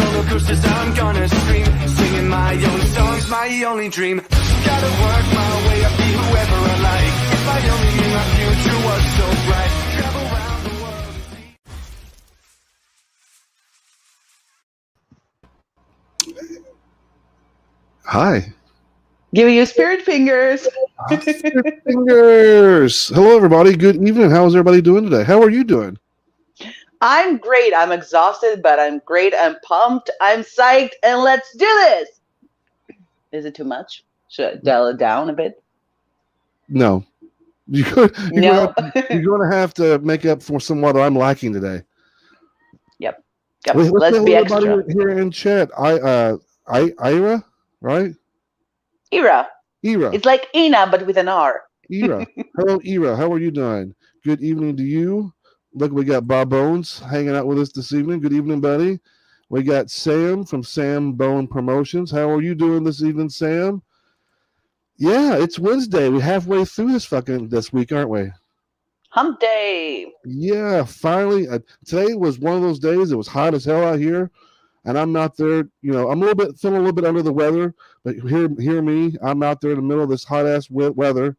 roller coasters I'm gonna scream, singing my own songs, my only dream. Gotta work my way up, be whoever I like. If I only knew my future was so bright. Travel around the world and see. Hi. Giving you spirit fingers. Fingers. Hello, everybody. Good evening. How is everybody doing today? How are you doing? I'm great. I'm exhausted, but I'm great. I'm pumped. I'm psyched. And let's do this. Is it too much? Should I dial it down a bit? No. You're going to have to make up for somewhat I'm lacking today. Yep. Let's be extra. Here in chat. Ira, right? Ira. Ira. It's like Ina, but with an R. Ira. Hello, Ira. How are you doing? Good evening to you. Look, we got Bob Bones hanging out with us this evening. Good evening, buddy. We got Sam from Sam Bone Promotions. How are you doing this evening, Sam? Yeah, it's Wednesday. We're halfway through this week, aren't we? Hump day. Yeah, finally. Today was one of those days. It was hot as hell out here, and I'm out there. You know, I'm feeling a little bit under the weather, but hear me. I'm out there in the middle of this hot ass weather,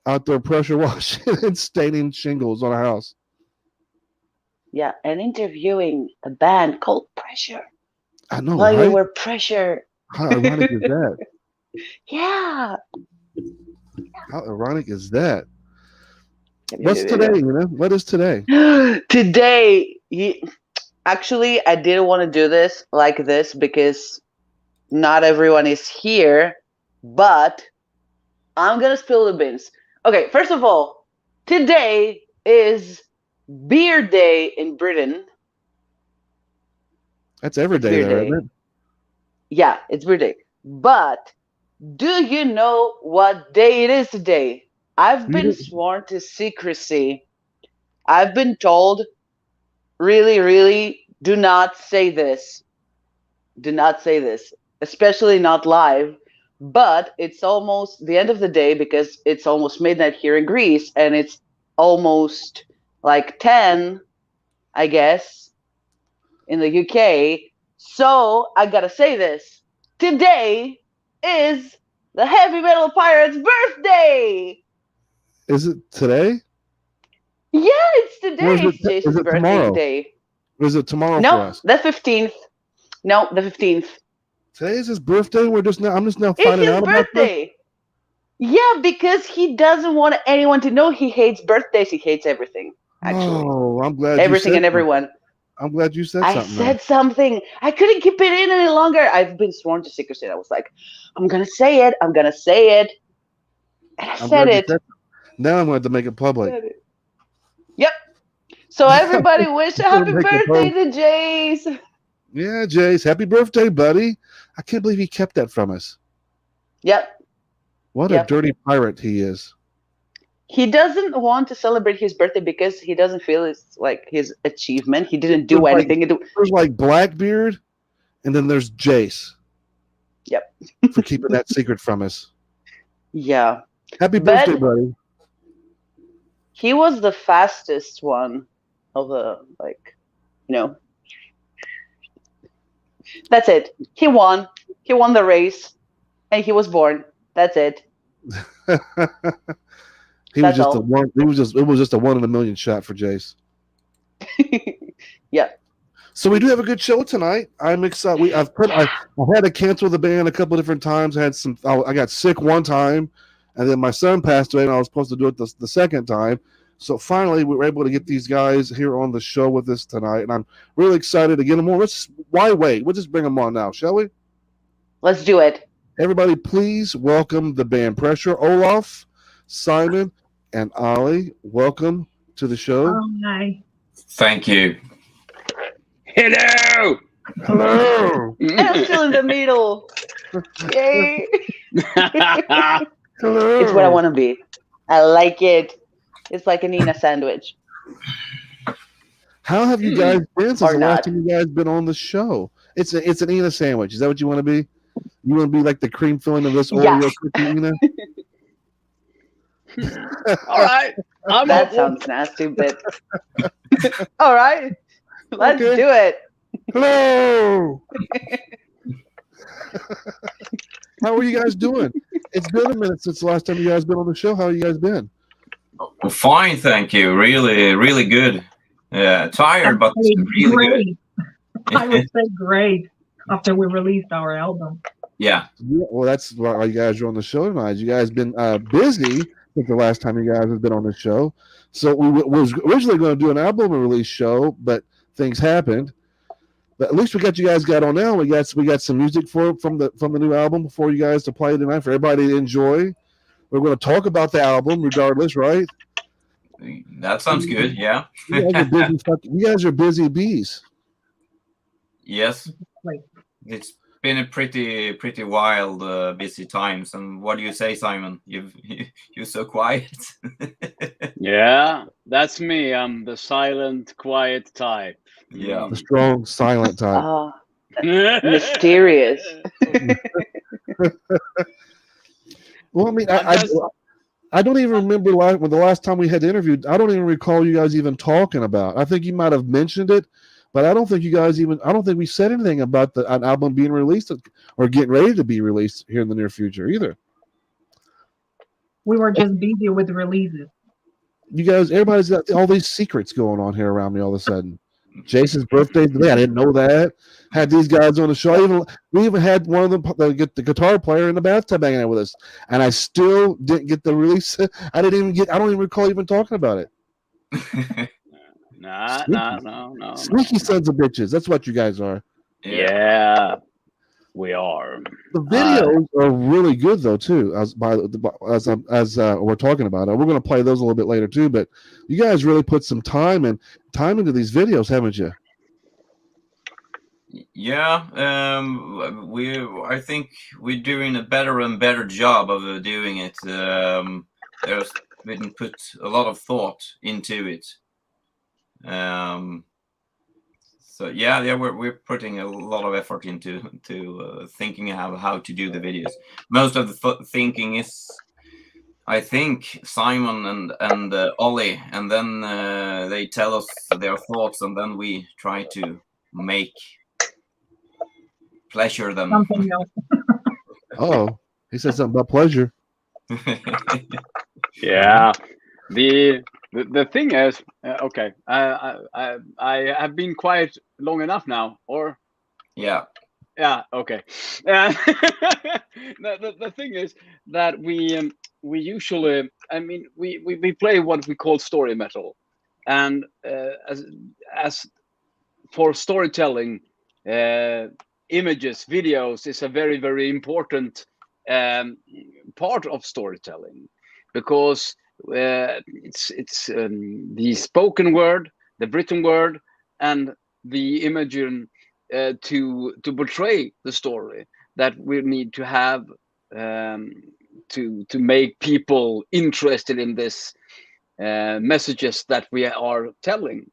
out there pressure washing and staining shingles on a house. Yeah, and interviewing a band called Pressure. I know, While right? you were Pressure. How ironic is that? Yeah. How ironic is that? What's today, What is today? Today, actually, I didn't want to do this like this because not everyone is here, but I'm going to spill the beans. Okay, first of all, today is Beer Day in Britain. That's every day there, isn't it? Yeah, it's Beer Day. But do you know what day it is today? I've been sworn to secrecy. I've been told, really, really, do not say this. Do not say this, especially not live. But it's almost the end of the day because it's almost midnight here in Greece, and it's almost like 10, I guess, in the UK. So I gotta say this. Today is the Heavy Metal Pirate's birthday! Is it today? Yeah, it's today. It's Jason's birthday tomorrow? Today. Or is it tomorrow for us? The 15th. No, the 15th. Today is his birthday? I'm just now finding out about this? It's his birthday. Yeah, because he doesn't want anyone to know he hates birthdays. He hates everything, actually. Oh, I'm glad everything and everyone. I'm glad you said something. I said something. I couldn't keep it in any longer. I've been sworn to secrecy. And I was like, I'm going to say it. I'm going to say it. And I said it. Now I'm going to make it public. Yep. So everybody wish a happy birthday to Jace. Yeah, Jace. Happy birthday, buddy. I can't believe he kept that from us. Yep. What a dirty pirate he is. He doesn't want to celebrate his birthday because he doesn't feel it's like his achievement. He didn't do anything. There's like Blackbeard, and then there's Jace. Yep. For keeping that secret from us. Yeah. Happy birthday, buddy. He was the fastest one of the, That's it. He won. He won the race, and he was born. That's it. It was just a 1 in a million shot for Jace. Yeah. So we do have a good show tonight. I'm excited. I had to cancel the band a couple of different times. I got sick one time, and then my son passed away, and I was supposed to do it the second time. So finally, we were able to get these guys here on the show with us tonight, and I'm really excited to get them on. Why wait? We'll just bring them on now, shall we? Let's do it. Everybody, please welcome the band Pressure. Olaf, Simon, and Ollie. Welcome to the show. Oh, hi. Thank you. Hello. Hello. I'm still in the middle. Yay. Hello. It's what I want to be. I like it. It's like a Nina sandwich. How have you guys been since the last time you guys been on the show? It's an Nina sandwich. Is that what you want to be? You want to be like the cream filling of this Oreo cookie, Nina? All right. That sounds nasty, but all right. Let's do it. Hello. How are you guys doing? It's been a minute since the last time you guys been on the show. How you guys been? Well, fine, thank you. Really, really good. Tired, but Actually, really good. great. I would say great after we released our album. Yeah. Yeah, well, that's why you guys are on the show tonight. You guys been busy since the last time you guys have been on the show. So we was originally going to do an album release show, but things happened. But at least we got you guys got on now. We got some music from the new album for you guys to play tonight for everybody to enjoy. We're going to talk about the album regardless, right? That sounds good. Yeah. You guys are busy. You guys are busy bees. Yes. Like, It's been a pretty wild, busy times. And what do you say, Simon? You're so quiet. Yeah, that's me. I'm the silent, quiet type. Yeah. The strong, silent type. Mysterious. Well, I mean, I don't even remember when the last time we had interviewed. I don't even recall you guys even talking about. I think you might have mentioned it, but I don't think you guys even. I don't think we said anything about an album being released or getting ready to be released here in the near future either. we were just busy with releases. You guys, everybody's got all these secrets going on here around me all of a sudden. Jason's birthday today. I didn't know that. Had these guys on the show. We even had one of them, the guitar player in the bathtub hanging out with us, and I still didn't get the release. I don't even recall even talking about it. No. Sneaky sons of bitches. That's what you guys are. Yeah, we are. The videos are really good though too. As we're talking about it, we're going to play those a little bit later too. But you guys really put some time into these videos, haven't you? Yeah. I think we're doing a better and better job of doing it. There's been put a lot of thought into it. So yeah, we're putting a lot of effort into thinking how to do the videos. Most of the thinking is, I think, Simon and Ollie, and then they tell us their thoughts, and then we try to pleasure them. Something else. Oh, he said something about pleasure. Yeah. The thing is, okay, I have been quiet long enough now, or Yeah. Okay. The thing is that we usually, I mean, we play what we call story metal, and as for storytelling, images, videos is a very, very important part of storytelling, because it's the spoken word, the written word, and the imagery to portray the story that we need to have to make people interested in this messages that we are telling.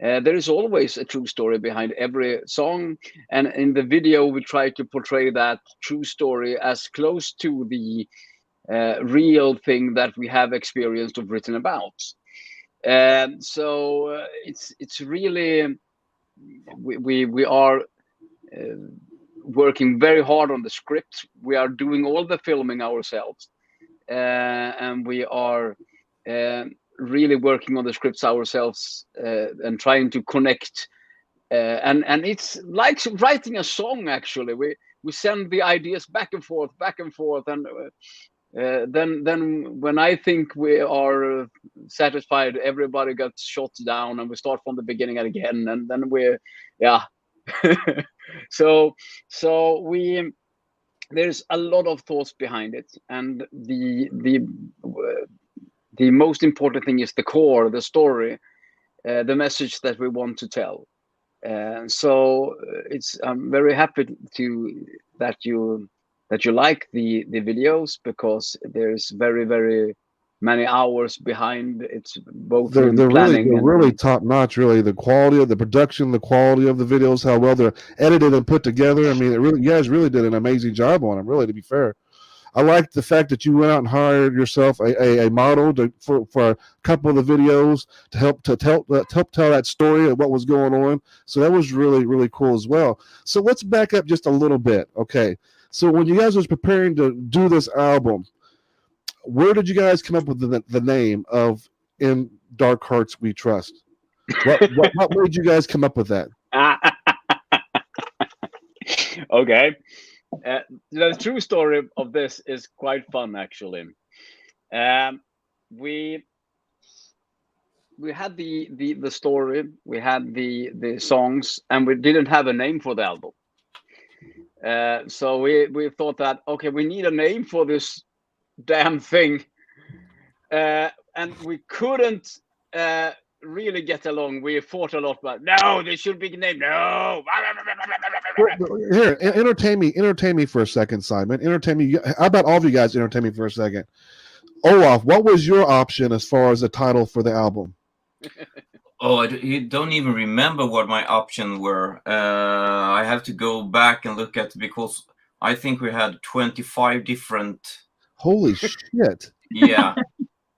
There is always a true story behind every song, and in the video we try to portray that true story as close to the real thing that we have experienced or written about. So it's really, we are working very hard on the script. We are doing all the filming ourselves, and we are really working on the scripts ourselves, and trying to connect. And it's like writing a song. Actually, we send the ideas back and forth, and then when I think we are satisfied, everybody gets shot down, and we start from the beginning again, and then so there's a lot of thoughts behind it, and the most important thing is the core, the story, the message that we want to tell. So I'm very happy that you like the videos, because there's very, very many hours behind it, both They're planning really top notch. Really, the quality of the production, the quality of the videos, how well they're edited and put together. I mean, you guys really did an amazing job on them. Really, to be fair, I like the fact that you went out and hired yourself a model for a couple of the videos to help tell that story of what was going on. So that was really, really cool as well. So let's back up just a little bit. Okay. So when you guys was preparing to do this album, where did you guys come up with the name of In Dark Hearts We Trust? What made you guys come up with that? Okay. The true story of this is quite fun, actually. We had the story, we had the songs, and we didn't have a name for the album. So we thought that, okay, we need a name for this damn thing, and we couldn't really get along. We fought a lot about, no, this should be named, no. Here, entertain me for a second, Simon. Entertain me. How about all of you guys entertain me for a second? Olaf, what was your option as far as the title for the album? Oh, you don't even remember what my options were. I have to go back and look at, because I think we had 25 different. Holy shit! Yeah,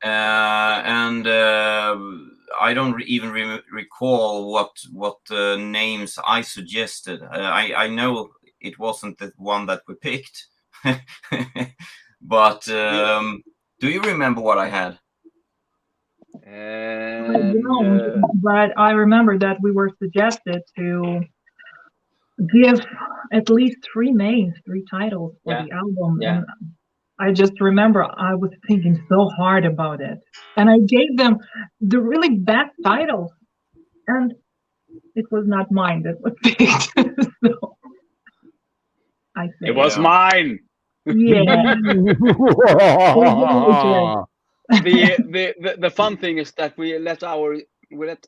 and I don't even recall what names I suggested. I know it wasn't the one that we picked, but do you remember what I had? I don't, but I remember that we were suggested to give at least 3 names, 3 titles for the album. Yeah. And I just remember I was thinking so hard about it. And I gave them the really bad titles. And it was not mine that was picked. So I say it was mine. Yeah. The fun thing is that we let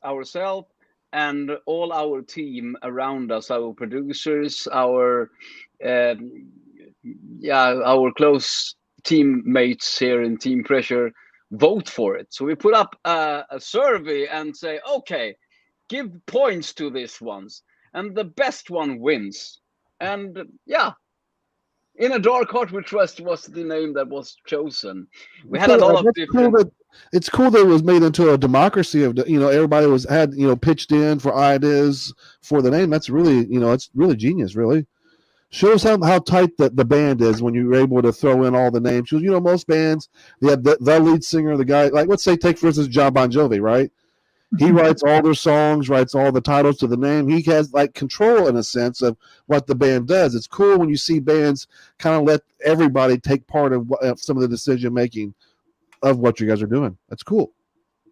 ourselves and all our team around us, our producers, our close teammates here in Team Pressure, vote for it. So we put up a survey and say, okay, give points to this ones, and the best one wins. And In a Dark Heart We Trust was the name that was chosen. We had a lot of different. It's cool that it was made into a democracy of, everybody had pitched in for ideas for the name. That's really, it's really genius. Really shows how tight the band is when you're able to throw in all the names. Because most bands, they have the lead singer, the guy, like let's say take for instance John Bon Jovi, right? He writes all their songs, writes all the titles to the name. He has like control in a sense of what the band does. It's cool when you see bands kind of let everybody take part of some of the decision making of what you guys are doing. That's cool.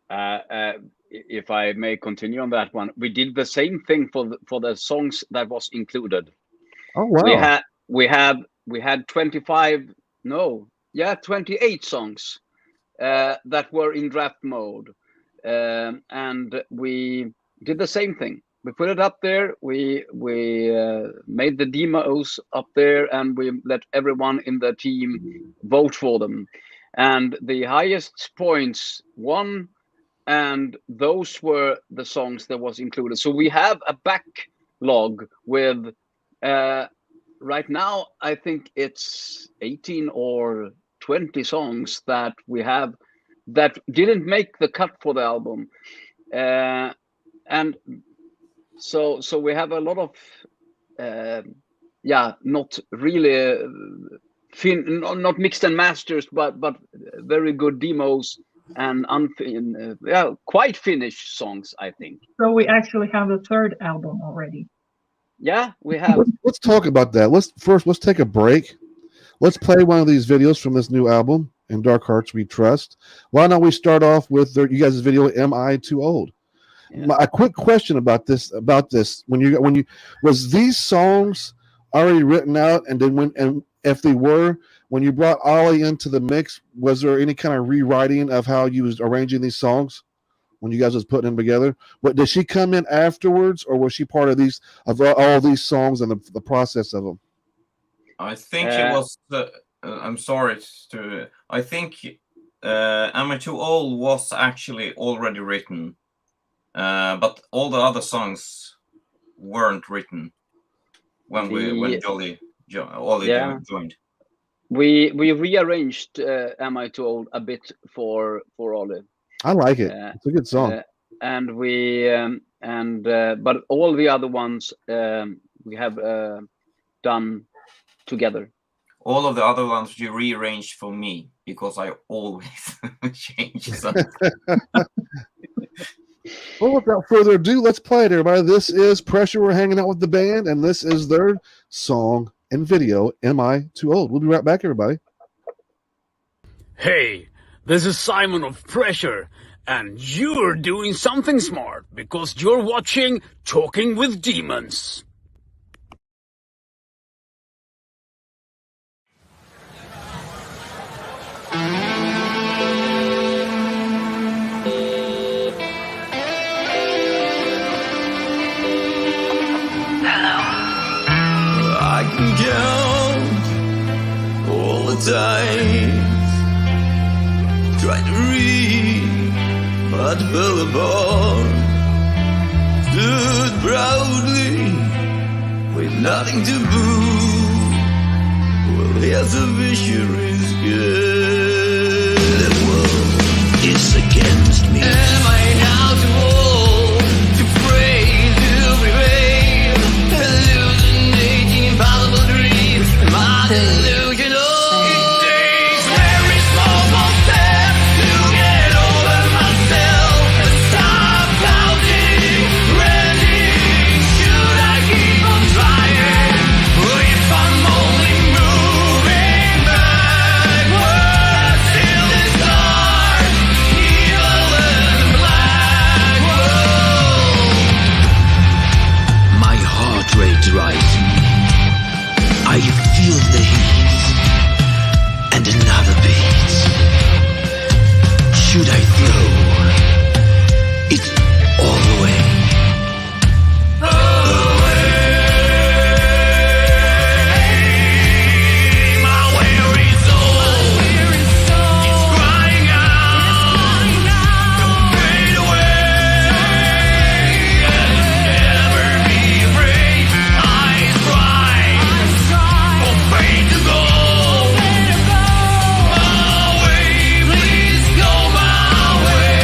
If I may continue on that one, we did the same thing for the songs that was included. Oh wow! We had 28 songs that were in draft mode. And we did the same thing. We put it up there. We made the demos up there, and we let everyone in the team vote for them. And the highest points won, and those were the songs that was included. So we have a backlog with right now, I think it's 18 or 20 songs that we have that didn't make the cut for the album, and so we have a lot of not really not mixed and masters, but very good demos and quite finished songs, I think. So we actually have the 3rd album already. Yeah, we have. Let's talk about that. Let's take a break. Let's play one of these videos from this new album, In Dark Hearts We Trust. Why don't we start off with you guys' video, Am I Too Old? Yeah. A quick question about this. When you was these songs already written out, and then if they were, when you brought Ollie into the mix, was there any kind of rewriting of how you was arranging these songs when you guys was putting them together? But did she come in afterwards, or was she part of all these songs and the process of them? I think it was. I'm sorry to. I think Am I Too Old was actually already written, but all the other songs weren't written when Ollie joined. We rearranged Am I Too Old a bit for Ollie. I like it. It's a good song. And but all the other ones we have done together. All of the other ones you rearranged for me because I always change them. Well, without further ado, let's play it, everybody. This is Pressure. We're hanging out with the band, and this is their song and video, Am I Too Old? We'll be right back, everybody. Hey, this is Simon of Pressure, and you're doing something smart because you're watching Talking with Demons. I can count all the times tried to read but fell apart. Stood proudly with nothing to prove. Well, here's a vision is good. The world is against me. Am I now too old to pray to prevail? Hallucinating impossible dreams. Am I delusional? It takes very small steps to get over myself and stop counting, running. Should I keep on trying? Or if I'm only moving backwards till the stars, evil and black world. My heart rate rising. I feel the heat and another beat. Should I flow? It's all the way. My weary soul is crying out. Don't fade away and never be afraid. Eyes dry, afraid to go. My way, please go my way.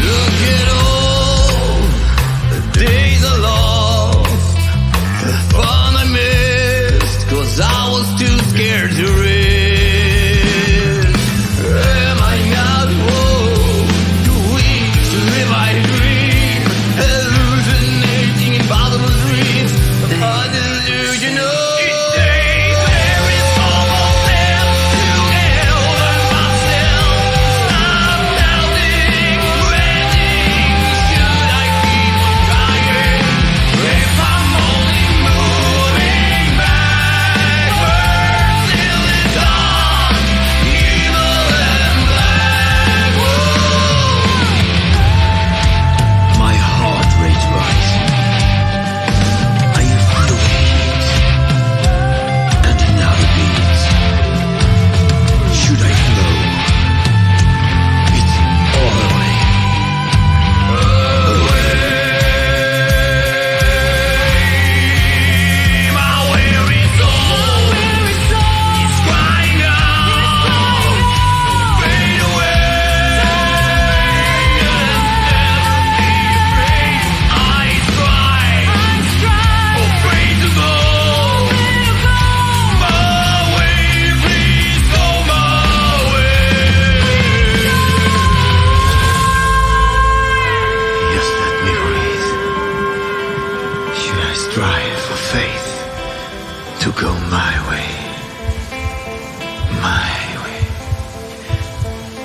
Look at all the days I lost, the fun I missed, 'cause I was too scared to risk. Am I not old, too weak to live my dream? Hallucinating impossible dreams, a delusional. It takes very small steps to get over myself. Stop doubting, running. Should I keep on trying? If I'm only moving backwards till the dawn, evil and black world. My heart rate rising. I feel the heat and another beat. Should I flow? It's all the way. My weary soul is crying out. Fade away and never be afraid. Eyes dry, afraid to go. My way, please go my way. Just let me breathe. Should I strive for faith to go my way? My way.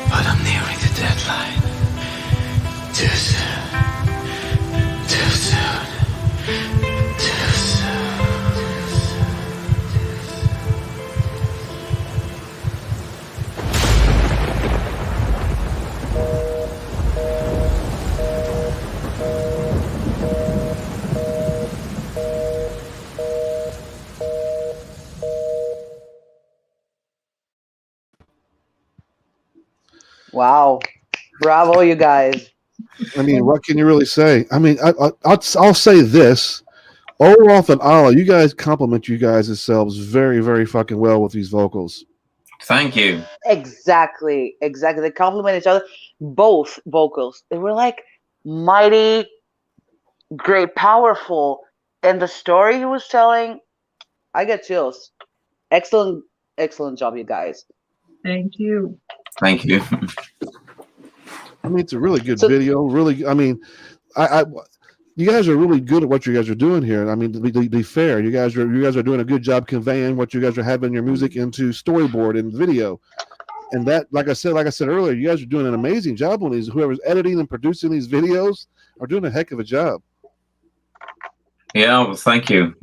But I'm nearing the deadline. Too soon. Too soon. Too soon. Wow. Bravo, you guys. I mean, what can you really say? I mean, I'll say this. Olaf and Ala, you guys compliment you guys yourselves very, very fucking well with these vocals. Thank you. Exactly. Exactly. They complement each other. Both vocals. They were like mighty, great, powerful. And the story he was telling, I get chills. Excellent, excellent job, you guys. Thank you. Thank you. I mean, it's a really good So video. Really, I mean, I you guys are really good at what you guys are doing here. I mean, to be fair, you guys are doing a good job conveying what you guys are having your music into storyboard and video. And that, like I said earlier, you guys are doing an amazing job on these. Whoever's editing and producing these videos are doing a heck of a job. Yeah, well, thank you.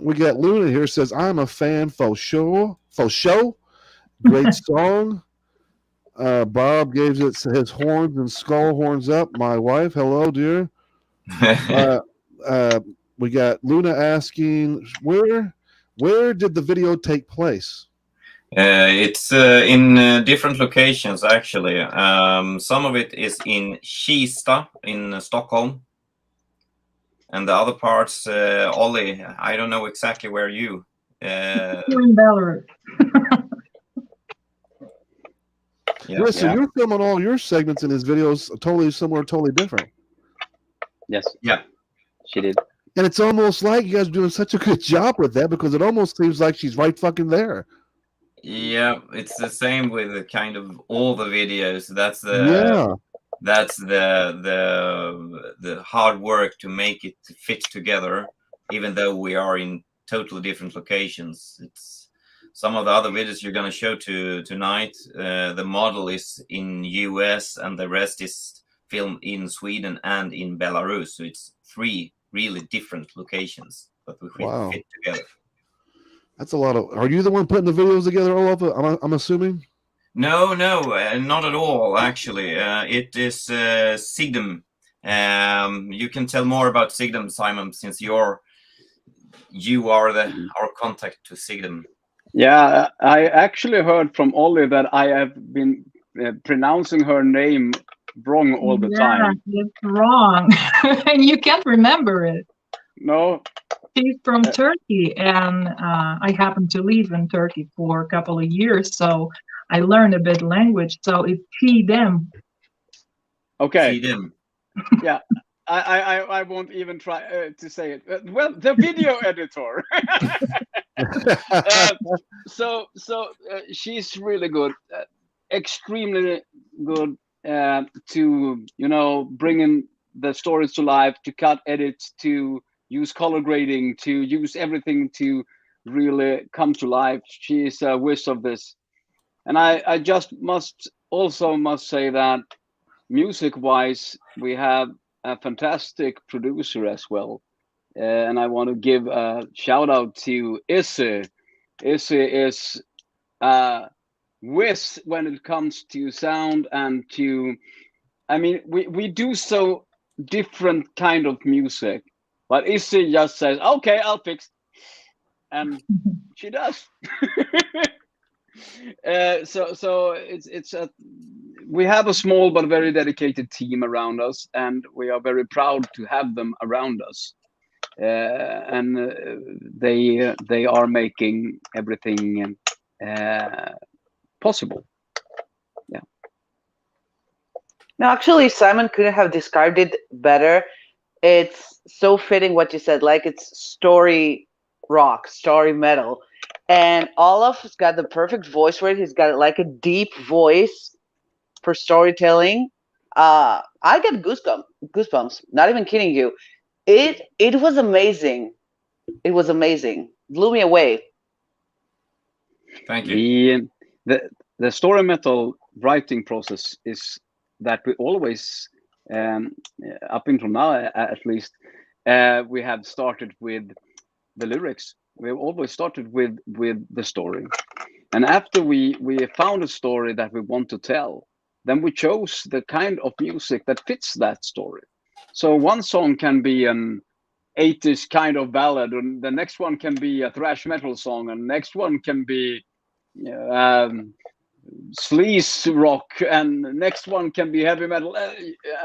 We got Luna here says, "I'm a fan for sure. For show, great song." Bob gave it his horns and skull horns up. My wife, hello, dear. We got Luna asking, where did the video take place? It's in different locations, actually. Some of it is in Kista in Stockholm. And the other parts, Ollie, I don't know exactly where you. In Belarus. Yeah, so you're filming all your segments in his videos totally somewhere totally different. Yes. Yeah. She did. And it's almost like you guys are doing such a good job with that because it almost seems like she's right fucking there. Yeah, it's the same with kind of all the videos. That's the hard work to make it fit together, even though we are in totally different locations. It's some of the other videos you're going to show tonight. The model is in US and the rest is filmed in Sweden and in Belarus. So it's 3 really different locations that we fit together. That's a lot of. Are you the one putting the videos together, Olaf? I'm assuming. No, not at all. Actually, it is Sigdom. You can tell more about Sigdom, Simon, since you are our contact to Sigdom. Yeah, I actually heard from Ollie that I have been pronouncing her name wrong all the time. It's wrong. And you can't remember it. No. She's from Turkey, and I happened to live in Turkey for a couple of years, so I learned a bit language. So it's she, them. Okay. See them. Yeah. I won't even try to say it. Well, the video editor. So she's really good, extremely good to bringing the stories to life, to cut edits, to use color grading, to use everything to really come to life. She is a whiz of this, and I just must say that music-wise, we have a fantastic producer as well. And I want to give a shout out to it.So. it.So is whiz when it comes to sound and to, I mean, we do so different kind of music, but it.So just says, okay, I'll fix, and she does. So it's we have a small but very dedicated team around us, and we are very proud to have them around us. And they are making everything possible. Yeah. No, actually, Simon couldn't have described it better. It's so fitting what you said. Like, it's story rock, story metal, and Olaf's got the perfect voice for it. He's got like a deep voice for storytelling. I get goosebumps. Not even kidding you. It was amazing. It was amazing. Blew me away. Thank you. The story metal writing process is that we always, up until now at least, we have started with the lyrics. We've always started with the story, and after we found a story that we want to tell, then we chose the kind of music that fits that story. So one song can be an 80s kind of ballad, and the next one can be a thrash metal song, and the next one can be sleaze rock, and the next one can be heavy metal,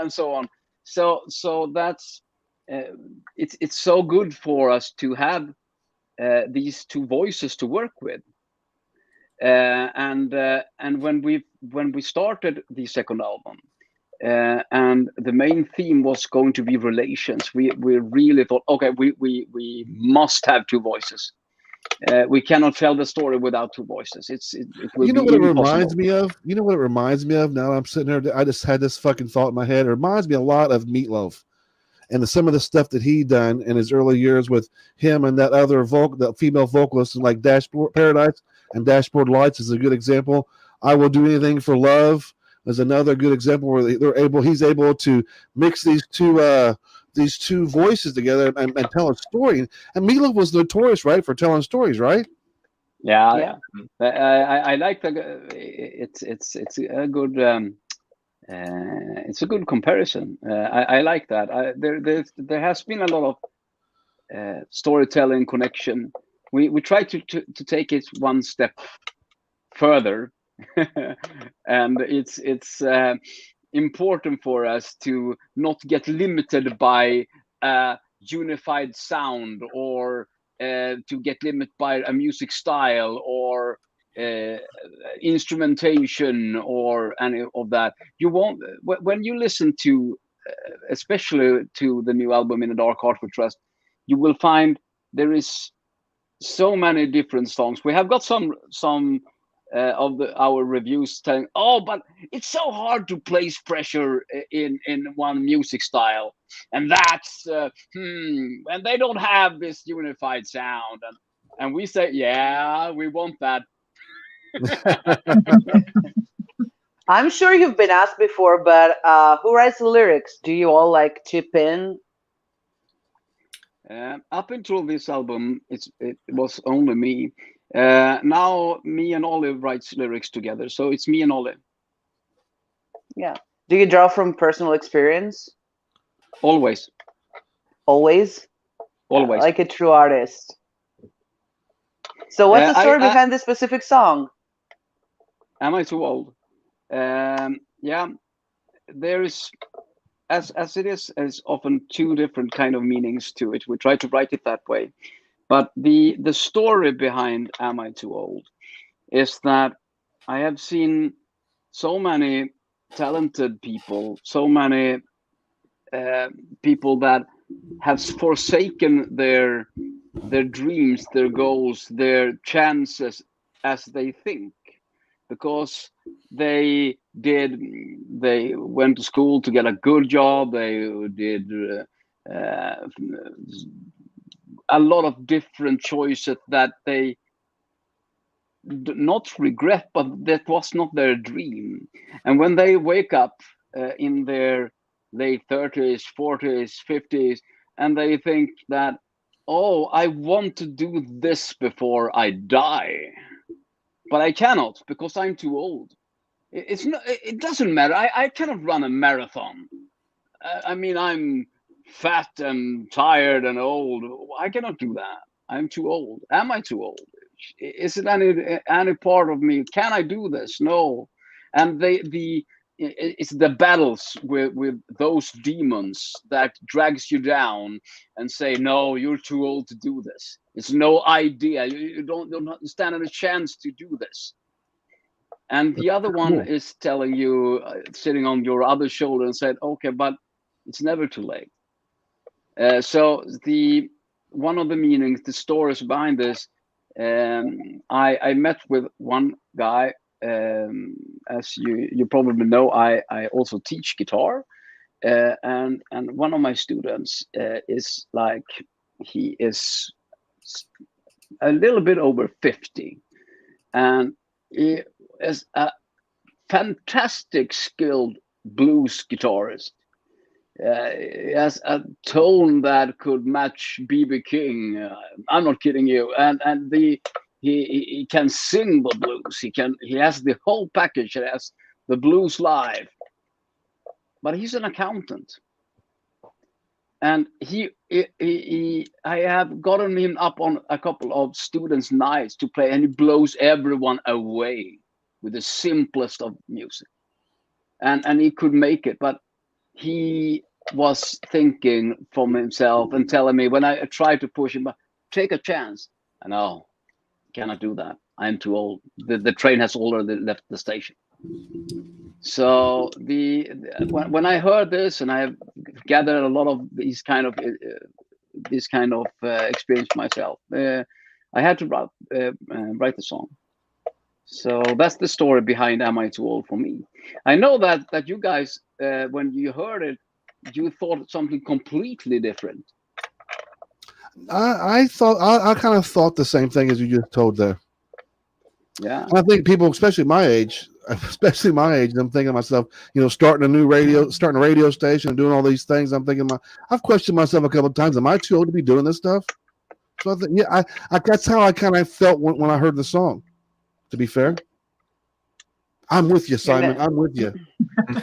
and so on. So that's it's so good for us to have these two voices to work with. And when we started the second album, and the main theme was going to be relations. We really thought, okay, we must have two voices. We cannot tell the story without two voices. It will You know be what it impossible. reminds me of? You know what it reminds me of? Now I'm sitting here, I just had this fucking thought in my head. It reminds me a lot of Meatloaf and some of the stuff that he done in his early years with him and that other that female vocalist in like Dashboard Paradise and Dashboard Lights is a good example. I Will Do Anything for Love is another good example where he's able to mix these two voices together and tell a story. And Meatloaf was notorious, right, for telling stories, right? Yeah. I like the. It's a good. It's a good comparison. I like that. There has been a lot of storytelling connection. We try to take it one step further, and it's important for us to not get limited by a unified sound, or to get limited by a music style, or instrumentation, or any of that. You won't, when you listen to especially to the new album In a Dark Heart We Trust, you will find there is so many different songs. We have got some of our reviews telling, oh, but it's so hard to place Pressure in one music style, and that's and they don't have this unified sound, and we say, yeah, we want that. I'm sure you've been asked before, but who writes the lyrics? Do you all like chip in? Up until this album, it was only me. Now me and Ollie writes lyrics together, so it's me and Ollie. Yeah. Do you draw from personal experience? Always. Always? Always. Like a true artist. So what's the story behind this specific song? Am I too old? Yeah, there is, as it is often two different kind of meanings to it. We try to write it that way, but the story behind Am I Too Old is that I have seen so many talented people, so many people that have forsaken their dreams, their goals, their chances, as they think, because they went to school to get a good job, they did a lot of different choices that they not regret, but that was not their dream. And when they wake up in their late 30s, 40s, 50s, and they think that, oh, I want to do this before I die, but I cannot because I'm too old. It's not. It doesn't matter. I cannot run a marathon. I mean, I'm fat and tired and old. I cannot do that. I'm too old. Am I too old? Is it any part of me? Can I do this? No. And it's the battles with those demons that drags you down and say, no, you're too old to do this. It's no idea. You don't stand a chance to do this. And the other one is telling you, sitting on your other shoulder and said, okay, but it's never too late. So one of the meanings, the stories behind this, I met with one guy. As you probably know, I also teach guitar, and one of my students is like, he is a little bit over 50, and he is a fantastic skilled blues guitarist. He has a tone that could match B.B. King. I'm not kidding you. And he can sing the blues. He has the whole package. He has the blues live. But he's an accountant. And I have gotten him up on a couple of students' nights to play, and he blows everyone away with the simplest of music. And he could make it, but he was thinking from himself and telling me, when I tried to push him, take a chance. I know, cannot do that. I'm too old. The train has already left the station. So when I heard this, and I have gathered a lot of this kind of experience myself, I had to write the song. So that's the story behind "Am I Too Old for Me?" I know that you guys, when you heard it, you thought something completely different. I kind of thought the same thing as you just told there. Yeah. I think people, especially my age, I'm thinking to myself, starting a radio station and doing all these things. I'm thinking, I've questioned myself a couple of times. Am I too old to be doing this stuff? So I think, yeah, that's how I kind of felt when I heard the song. To be fair, I'm with you, Simon. I'm with you.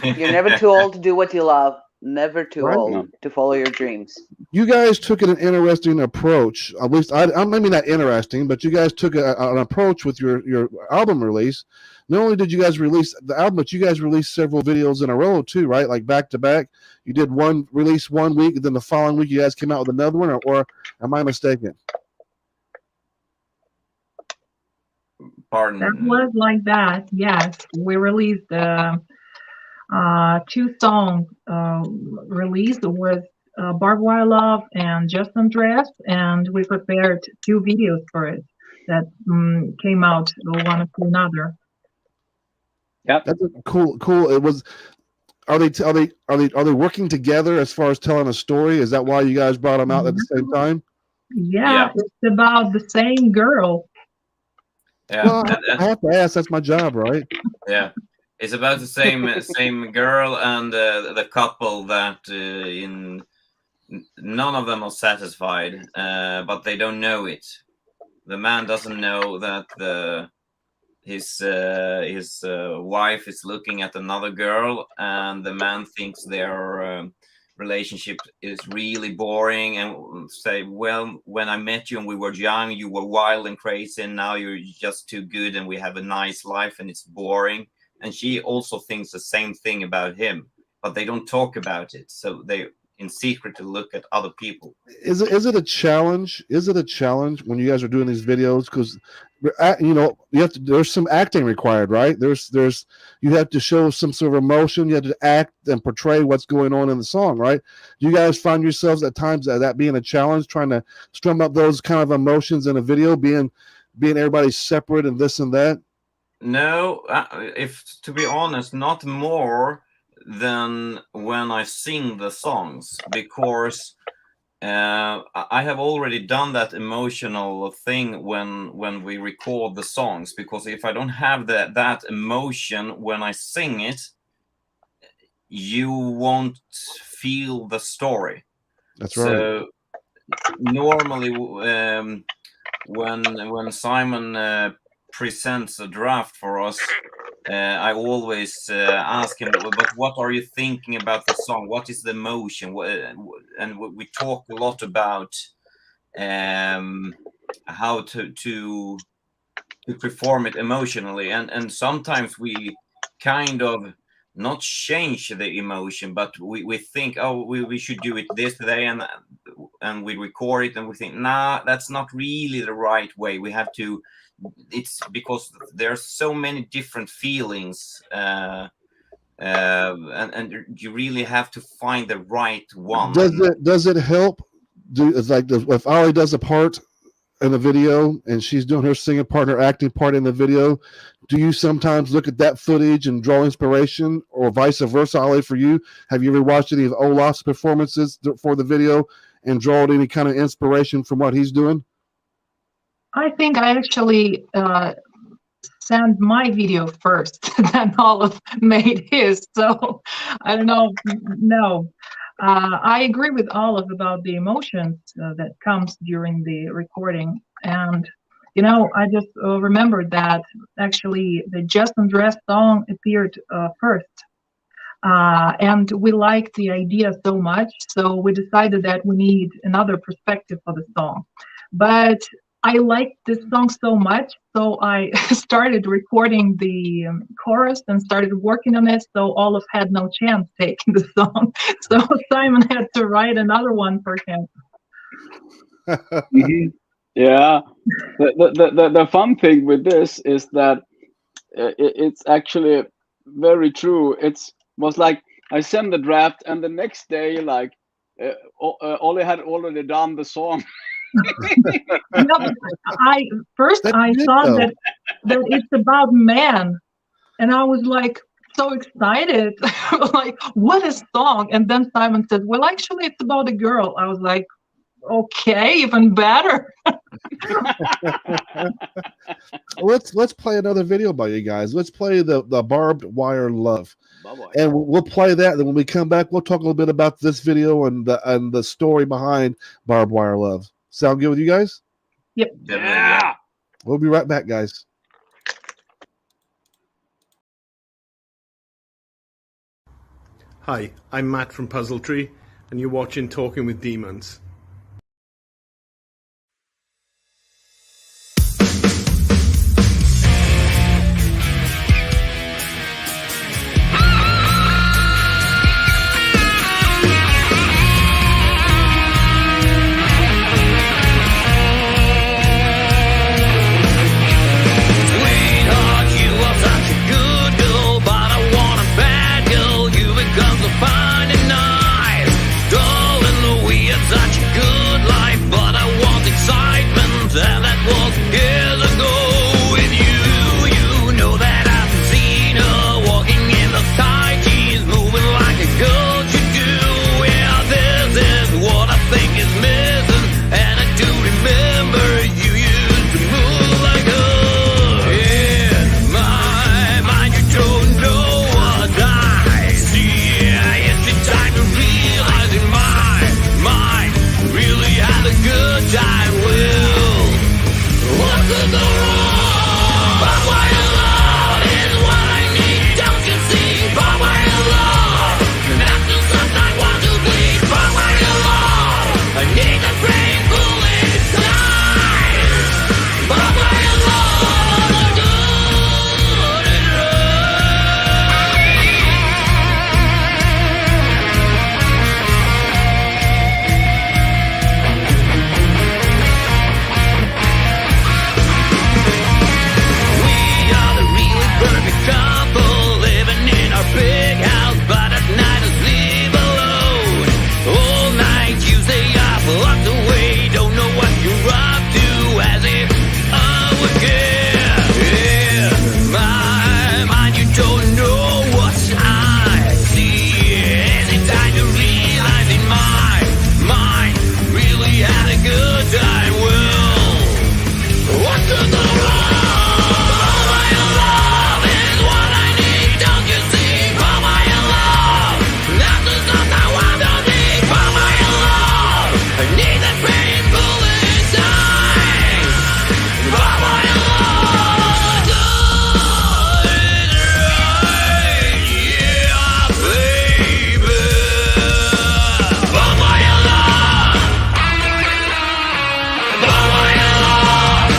You're never too old to do what you love. Never too Right. old to follow your dreams. You guys took an interesting approach. At least I'm maybe not interesting, but you guys took an approach with your album release. Not only did you guys release the album, but you guys released several videos in a row too, right? Like back to back. You did one release one week, and then the following week you guys came out with another one, or am I mistaken? Pardon. That was like that. Yes, we released 2 songs released with Barbed Wire Love and Just Undressed, and we prepared 2 videos for it that came out one after another. Yep. That's cool. It was. Are they working together as far as telling a story? Is that why you guys brought them out at the same time? Yeah, it's about the same girl. Yeah. Well, I have to ask. That's my job, right? Yeah. It's about the same girl and the couple that none of them are satisfied, but they don't know it. The man doesn't know that his wife is looking at another girl, and the man thinks their relationship is really boring, and say, well, when I met you and we were young, you were wild and crazy, and now you're just too good and we have a nice life and it's boring. And she also thinks the same thing about him, but they don't talk about it, so they in secret to look at other people. Is it a challenge? Is it a challenge when you guys are doing these videos? Because there's some acting required, right? There's you have to show some sort of emotion. You have to act and portray what's going on in the song, right? Do you guys find yourselves at times that being a challenge, trying to strum up those kind of emotions in a video, being everybody separate and this and that? No, if to be honest, not more than when I sing the songs, because I have already done that emotional thing when we record the songs. Because if I don't have that emotion when I sing it, you won't feel the story. That's right. So normally, when Simon presents a draft for us, I always ask him, but what are you thinking about the song? What is the emotion? And we talk a lot about how to perform it emotionally, and sometimes we kind of not change the emotion, but we think, oh, we should do it this way, and we record it, and we think, nah, that's not really the right way. We have to. It's because there are so many different feelings, and you really have to find the right one. Does it help? It's like if Ollie does a part in a video and she's doing her singing part, her acting part in the video, do you sometimes look at that footage and draw inspiration, or vice versa, Ollie, for you? Have you ever watched any of Olaf's performances for the video and drawn any kind of inspiration from what he's doing? I think I actually sent my video first, then Olaf made his. So I don't know. No, I agree with Olaf about the emotions that comes during the recording. And I just remembered that actually the Just Undressed song appeared first. And we liked the idea so much, so we decided that we need another perspective for the song. But I liked this song so much, so I started recording the chorus and started working on it, so Olaf had no chance taking the song. So Simon had to write another one for him. Mm-hmm. Yeah. The fun thing with this is that it's actually very true. It was like I sent the draft, and the next day, like Ollie had already done the song. No, but That's I good, thought though. that it's about man, and I was like so excited, like what a song! And then Simon said, "Well, actually, it's about a girl." I was like, "Okay, even better." Let's play another video by you guys. Let's play the barbed wire love, Bye-bye. and we'll play that. Then when we come back, we'll talk a little bit about this video and the story behind barbed wire love. Sound good with you guys? Yep. Yeah. We'll be right back, guys. Hi, I'm Matt from Puzzle Tree, and you're watching Talking with Demons. Sweetheart, you are such a good girl, but I want a bad girl. You become so fine and nice. Darling, we had such a good life, but I want excitement, and that was years ago. With you, you know that I've seen her walking in the tight jeans, moving like a girl should do. Yeah, this is what I think is missing, and I do remember you used to move like her. In my mind, you don't know what I see. It's the time to realize in my mind, really had a good time. Will what could go wrong? But why love is what I need. Don't you see? But why love? And after some I want to bleed. But why love? I need the brain full inside. But why love? The good and we are the really perfect couple, living in our big house, but at night I sleep alone. All night you stay up, locked away, don't know what you're up to, as if I would care. In my mind, you don't know what I see. Is it time to realize in my mind, really had a good time? Well, what could go wrong? But my love is what I need, don't you see? But my love, not the stuff I want to be. But my love, I need that painful inside. But my love, good and right, yeah, baby. But my love, but my love.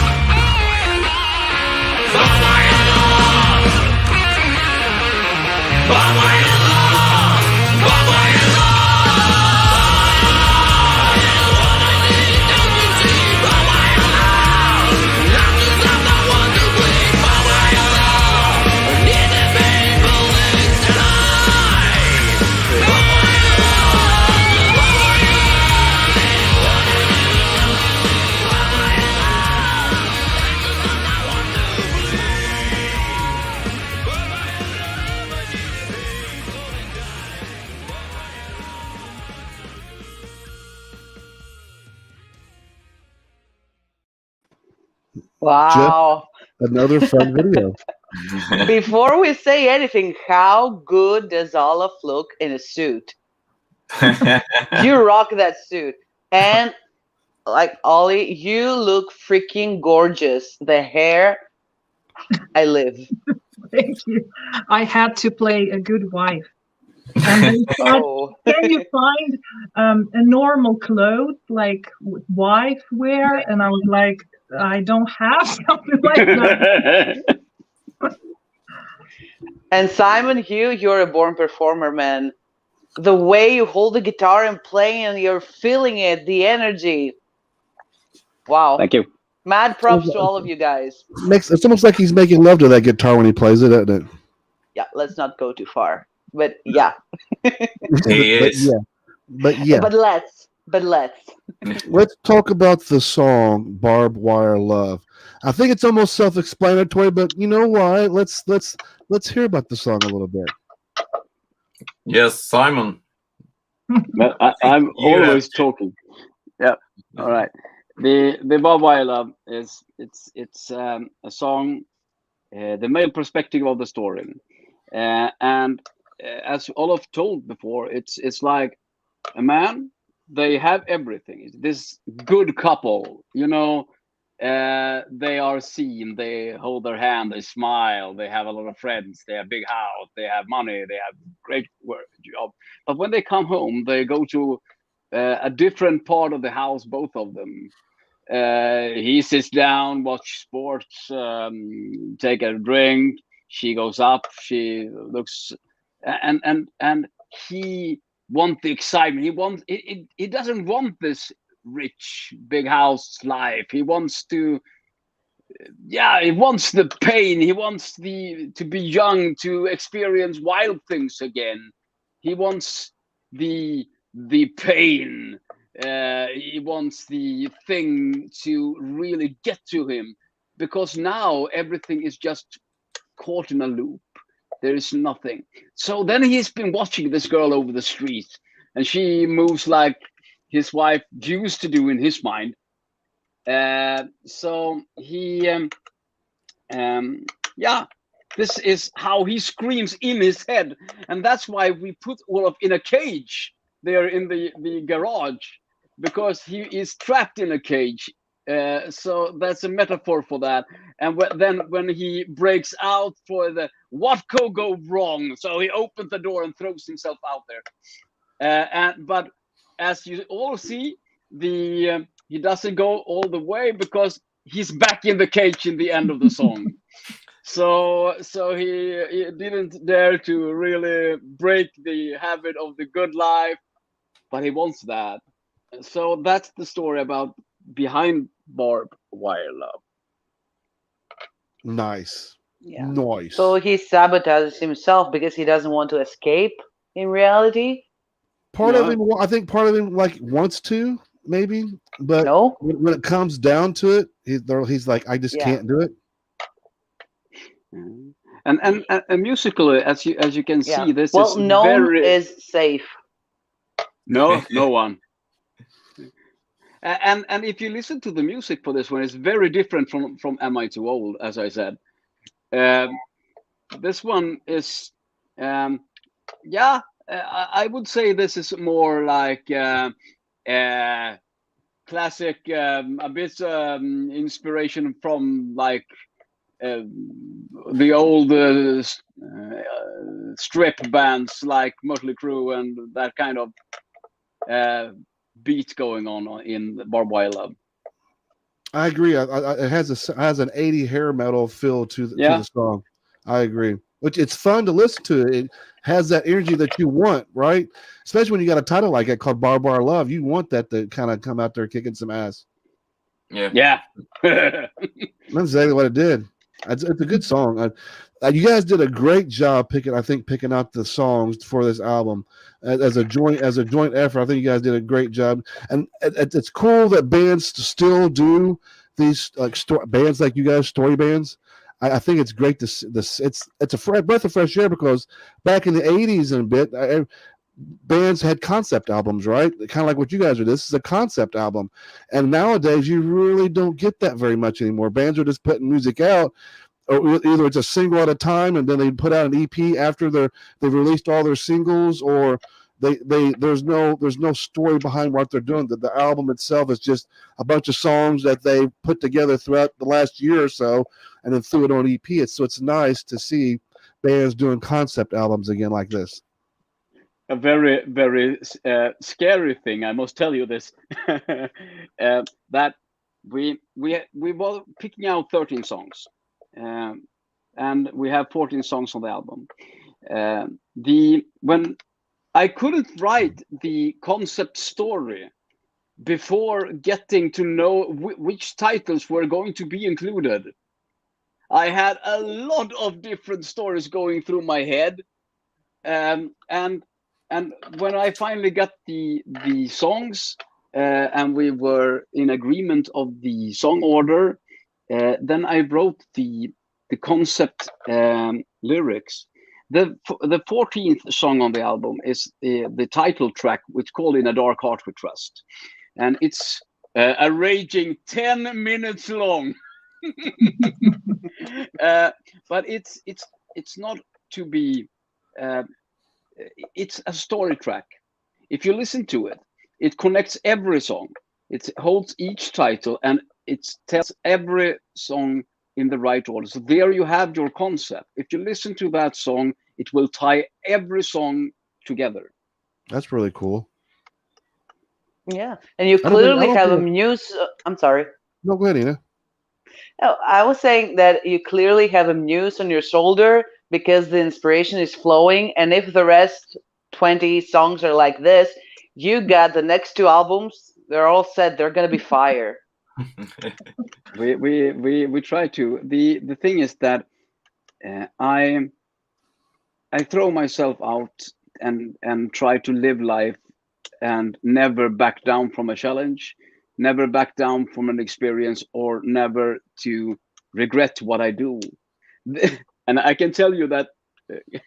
Wow. Another fun video. Before we say anything, how good does Olaf look in a suit? You rock that suit. And like Ollie, you look freaking gorgeous. The hair, I live. Thank you. I had to play a good wife. And they said, Oh. can you find a normal clothes like wife wear? And I was like, I don't have something like that. And Simon Hugh, you're a born performer, man. The way you hold the guitar and play, and you're feeling it, the energy. Wow. Thank you. Mad props to all of you guys. It's almost like he's making love to that guitar when he plays it, isn't it? yeah, let's not go too far. But yeah, He but is. yeah, but yeah. but let's. Let's talk about the song "Barbed Wire Love." I think it's almost self-explanatory, but you know why? Let's hear about the song a little bit. Yes, Simon. But I think I'm you have always talking. Yeah. All right. The Bob I love is it's a song, the male perspective of the story, and as Olaf told before, it's like a man. They have everything. It's this good couple, you know. They are seen. They hold their hand. They smile. They have a lot of friends. They have big house. They have money. They have great work job. But when they come home, they go to a different part of the house. Both of them. He sits down, watch sports, take a drink. She goes up. She looks, and he wants the excitement. He wants. He doesn't want this rich big house life. He wants to. Yeah, he wants the pain. He wants the to be young, to experience wild things again. He wants the pain. He wants the thing to really get to him, because now everything is just caught in a loop. There is nothing. So then he's been watching this girl over the street, and she moves like his wife used to do in his mind. So he, yeah, this is how he screams in his head, and that's why we put Olaf in a cage there in the garage, because he is trapped in a cage. So that's a metaphor for that. And then when he breaks out for the what could go wrong, so he opens the door and throws himself out there. But as you all see, he doesn't go all the way, because he's back in the cage in the end of the song. So he didn't dare to really break the habit of the good life, but he wants that. So that's the story about behind Barbed Wire Love. Nice, Yeah. nice. So he sabotages himself because he doesn't want to escape in reality. Part of No. him, I think, part of him like wants to maybe, but No. when it comes down to it, he's like, I just Yeah. can't do it. And musically, as you can Yeah. see, this Well, is no very is safe. no one. And if you listen to the music for this one, it's very different from Am I Too Old, as I said. This one is, yeah, I would say this is more like classic, a bit inspiration from like the old strip bands like Mötley Crüe and that kind of beat going on in Barbed Wire Love. I agree. It has an 80 hair metal feel to the song. I agree. Which it's fun to listen to. It has that energy that you want, right? Especially when you got a title like it called Barbed Wire Love. You want that to kind of come out there kicking some ass. Yeah. That's exactly what it did. It's a good song. You guys did a great job picking out the songs for this album as a joint effort. I think you guys did a great job, and it's cool that bands still do these like bands like you guys, story bands. I think it's great to see this. It's a breath of fresh air, because back in the '80s and a bit, bands had concept albums, right? Kind of like what you guys are. This is a concept album, and nowadays you really don't get that very much anymore. Bands are just putting music out, or either it's a single at a time, and then they put out an EP after they've released all their singles, or there's no story behind what they're doing. The album itself is just a bunch of songs that they put together throughout the last year or so, and then threw it on EP. So it's nice to see bands doing concept albums again like this. A very, very scary thing, I must tell you this, that we were picking out 13 songs, and we have 14 songs on the album. When I couldn't write the concept story before getting to know which titles were going to be included, I had a lot of different stories going through my head, and when I finally got the songs, and we were in agreement of the song order, then I wrote the concept lyrics. The 14th song on the album is the title track, which called "In a Dark Heart We Trust," and it's a raging 10 minutes long. But it's not to be. Uh, it's a story track. If you listen to it, it connects every song. It holds each title and it tells every song in the right order. So there you have your concept. If you listen to that song, it will tie every song together. That's really cool. Yeah, and you I don't think. I clearly don't have a think. muse. I'm sorry. No, go ahead, Ina. No, I was saying that you clearly have a muse on your shoulder because the inspiration is flowing, and if the rest 20 songs are like this, you got the next two albums. They're all set. They're gonna be fire. We try to. The thing is that I throw myself out and try to live life and never back down from a challenge, never back down from an experience, or never to regret what I do. And I can tell you that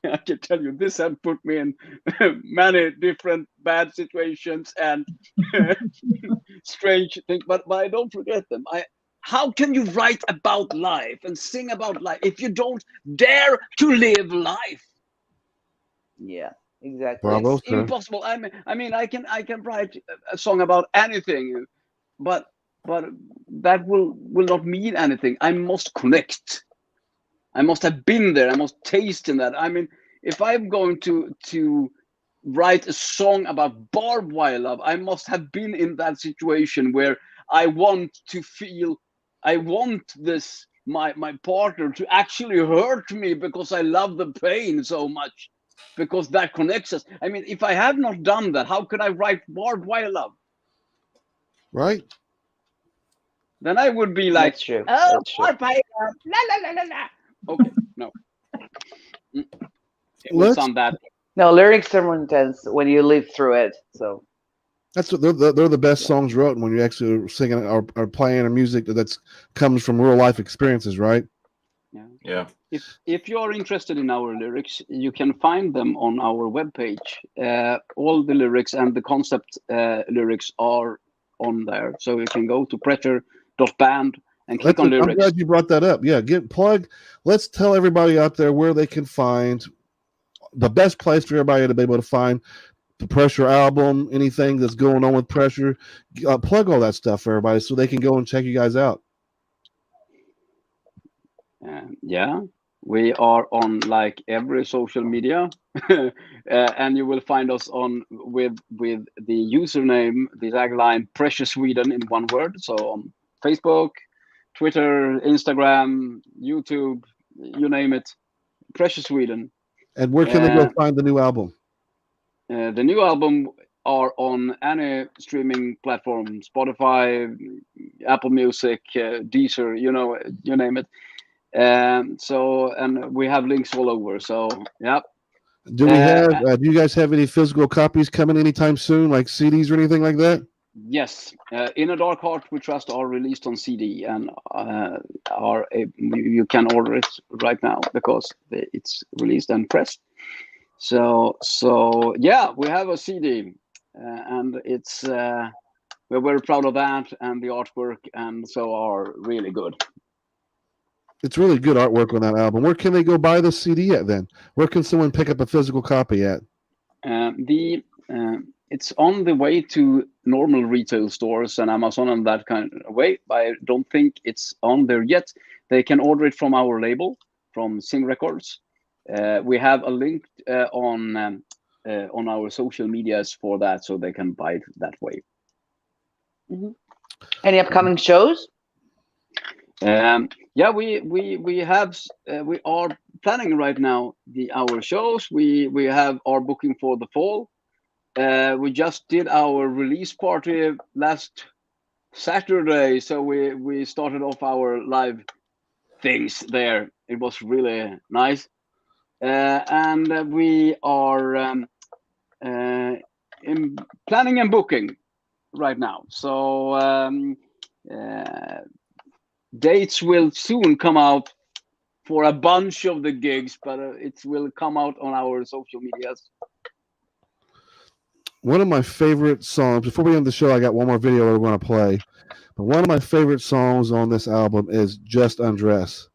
I can tell you this has put me in many different bad situations and strange things, but I don't forget them. How can you write about life and sing about life if you don't dare to live life? Yeah, exactly. Bravo, It's sir. impossible. I mean, I can write a song about anything, but that will not mean anything. I must connect. I must have been there. I must taste in that. I mean, if I'm going to write a song about barbed wire love, I must have been in that situation where I want to feel. I want this my partner to actually hurt me because I love the pain so much, because that connects us. I mean, if I have not done that, how could I write barbed wire love? Right? Then I would be like, That's true. oh, That's true. barbed wire love, la la la la la. Okay, no, it would Let's. sound bad. No, lyrics are more intense when you live through it. So That's what they're the best yeah, songs written when you actually singing or playing a music that's comes from real life experiences, right? Yeah. Yeah. If you are interested in our lyrics, you can find them on our webpage. All the lyrics and the concept lyrics are on there. So you can go to Pressure.Band and click on I'm lyrics. glad you brought that up. Yeah, get plug. Let's tell everybody out there where they can find the best place for everybody to be able to find the Pressure album, anything that's going on with Pressure. Plug all that stuff for everybody so they can go and check you guys out. Yeah, we are on like every social media, and you will find us on with the username, the tagline Pressure Sweden in one word. So on Facebook, Twitter, Instagram, YouTube, you name it, Pressure Sweden. And where can they go find the new album? The new album are on any streaming platform, Spotify, Apple Music, Deezer, you name it. So, and we have links all over. So, yeah. Do we have? Do you guys have any physical copies coming anytime soon, like CDs or anything like that? Yes, In a Dark Heart We Trust are released on CD and you can order it right now because it's released and pressed. So yeah, we have a CD, and it's we're very proud of that, and the artwork and so are really good. It's really good artwork on that album. Where can they go buy the CD at then? Where can someone pick up a physical copy at? It's on the way to normal retail stores and Amazon and that kind of way. I don't think it's on there yet. They can order it from our label, from Sing Records. We have a link on our social medias for that, so they can buy it that way. mm-hmm. Any upcoming shows? Yeah, we are planning right now our shows. We have our booking for the fall. We just did our release party last Saturday, so we started off our live things there. It was really nice. And we are planning and booking right now. So dates will soon come out for a bunch of the gigs, but it will come out on our social medias. One of my favorite songs, before we end the show, I got one more video we're going to play. But one of my favorite songs on this album is Just Undress.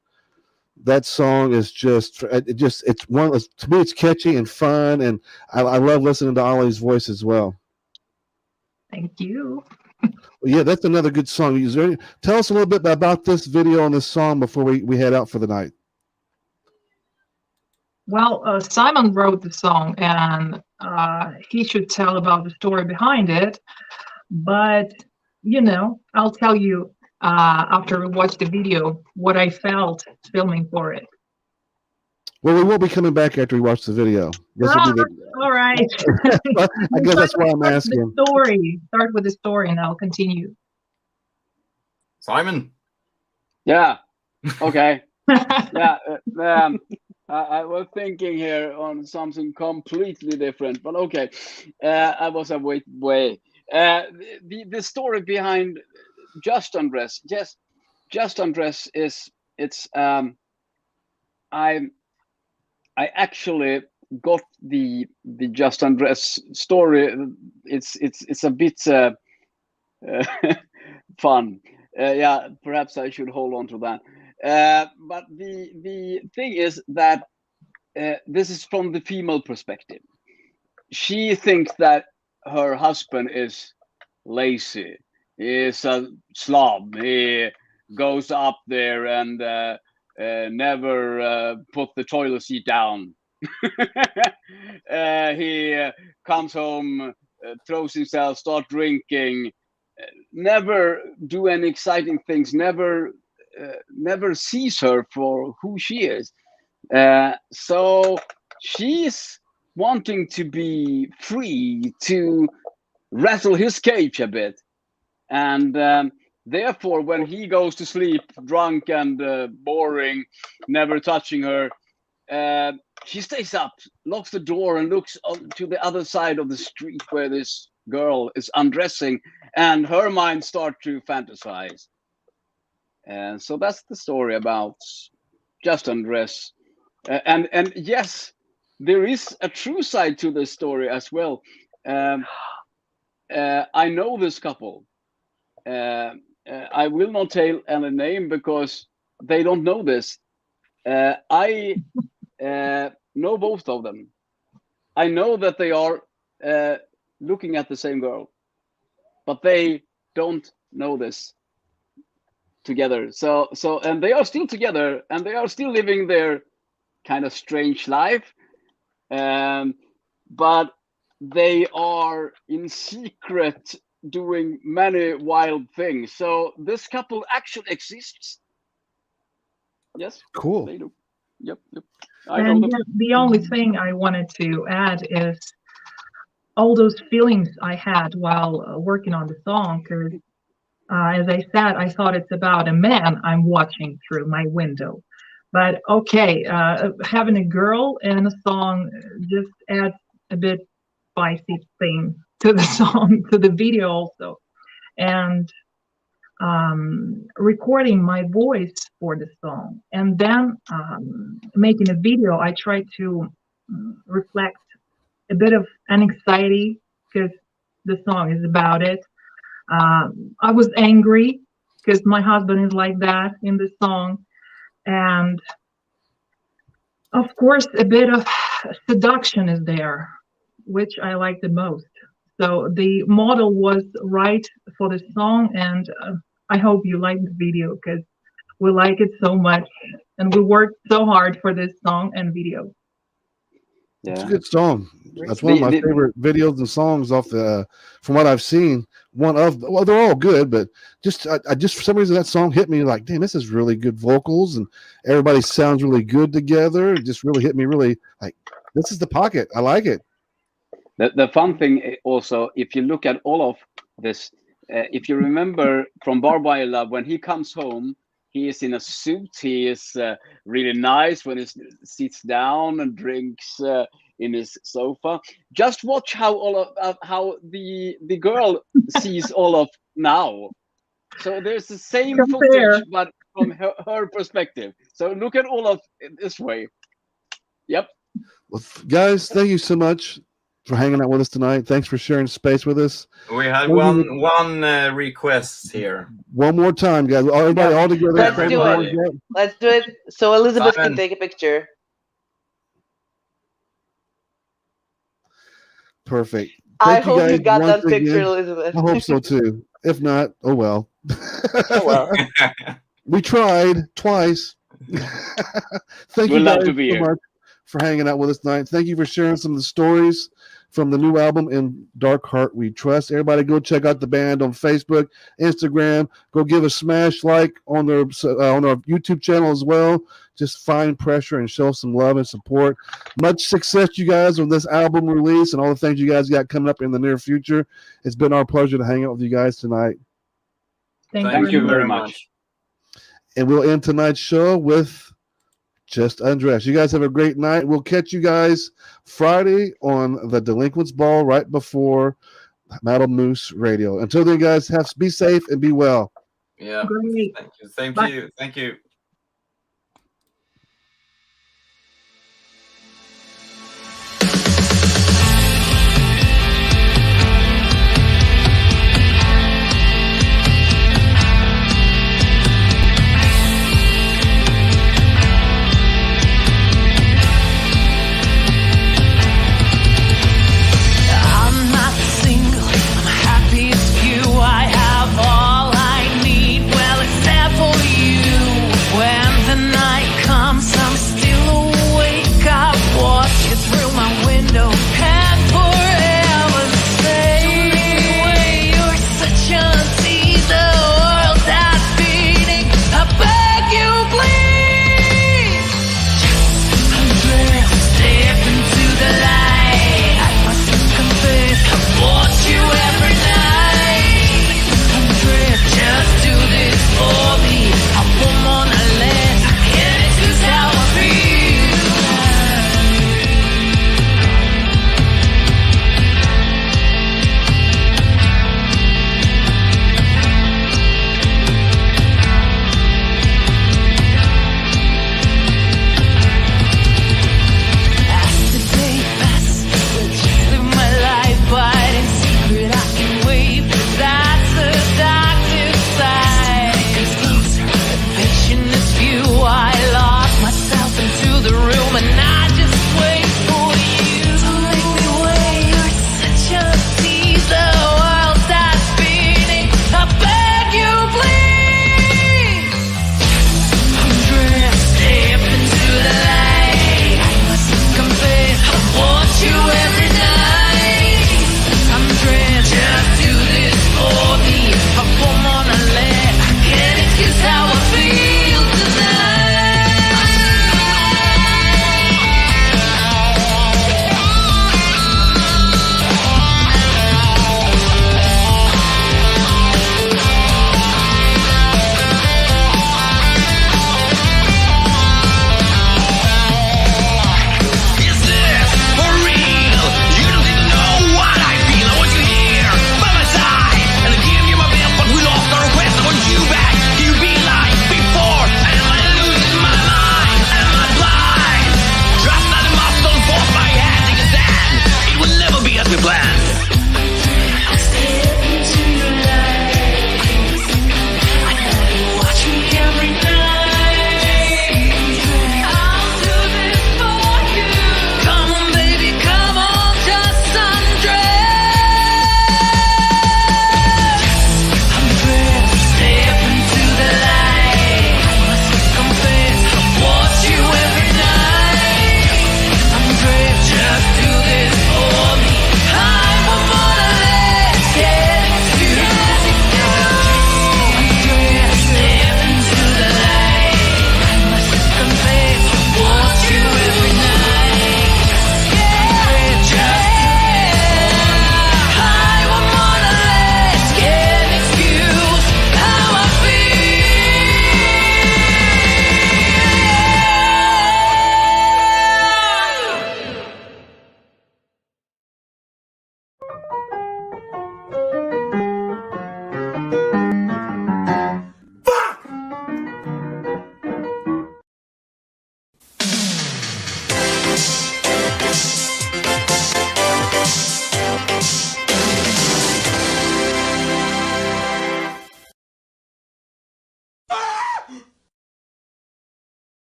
That song is just, it's one, to me, it's catchy and fun. And I love listening to Ollie's voice as well. Thank you. Yeah, that's another good song. Tell us a little bit about this video on this song before we head out for the night. Well, Simon wrote the song, and he should tell about the story behind it. But, I'll tell you after we watch the video what I felt filming for it. Well, we won't be coming back after we watch the video. All right. I guess that's why I'm asking. Start with the story, and I'll continue. Simon. Yeah. Okay. Yeah. I was thinking here on something completely different, but okay. I was away. The story behind Just Undress. Yes, Just Undress is I actually got the Just Undress story. It's a bit fun. Yeah, perhaps I should hold on to that. But the thing is that this is from the female perspective. She thinks that her husband is lazy. He is a slob. He goes up there and never put the toilet seat down. He comes home, throws himself, start drinking, never do any exciting things, never sees her for who she is. So she's wanting to be free, to rattle his cage a bit. And therefore, when he goes to sleep drunk and boring, never touching her, she stays up, locks the door, and looks to the other side of the street where this girl is undressing, and her mind starts to fantasize. And so that's the story about Just Undress. And yes, there is a true side to this story as well. I know this couple. I will not tell any name because they don't know this. I know both of them. I know that they are looking at the same girl, but they don't know this together. So and they are still together, and they are still living their kind of strange life. But they are in secret doing many wild things. So this couple actually exists. Yes. Cool. They do. Yep. I know them. The only thing I wanted to add is all those feelings I had while working on the song, because as I said, I thought it's about a man I'm watching through my window. But okay, having a girl in a song just adds a bit spicy thing to the song, to the video also. And recording my voice for the song and then making a video, I tried to reflect a bit of anxiety because the song is about it. I was angry because my husband is like that in the song. And of course, a bit of seduction is there, which I like the most. So the model was right for the song, and I hope you like the video because we like it so much, and we worked so hard for this song and video. Yeah. It's a good song. That's one of my favorite videos and songs off the. From what I've seen, well, they're all good, but just I just for some reason that song hit me like, damn, this is really good vocals, and everybody sounds really good together. It just really hit me, really like this is the pocket. I like it. The fun thing also, if you look at all of this, if you remember from Barbed Wire Love, when he comes home, He is in a suit. He is really nice when he sits down and drinks in his sofa. Just watch how how the girl sees Olaf now. So there's the same Compare. footage, but from her perspective. So look at Olaf this way. Yep. Well, guys, thank you so much for hanging out with us tonight. Thanks for sharing space with us. We had Well, one request here. One more time, guys. Everybody all together. Let's do Everybody. it. Let's do it. So Elizabeth can Simon. take a picture. Perfect. I Thank you hope guys you got once that picture, again. Elizabeth. I hope so too. If not, oh well. Oh well. We tried twice. Thank We're you glad guys to be so here. much for hanging out with us tonight. Thank you for sharing some of the stories from the new album In Dark Heart We Trust. Everybody go check out the band on Facebook, Instagram. Go give a smash like on their on our YouTube channel as well. Just find Pressure and show some love and support. Much success, you guys, on this album release and all the things you guys got coming up in the near future. It's been our pleasure to hang out with you guys tonight. Thank you very much. And we'll end tonight's show with Just Undress. You guys have a great night. We'll catch you guys Friday on the Delinquents Ball right before Metal Moose Radio. Until then, guys, be safe and be well. Yeah. Great. Thank you. Thank Bye. you. Thank you.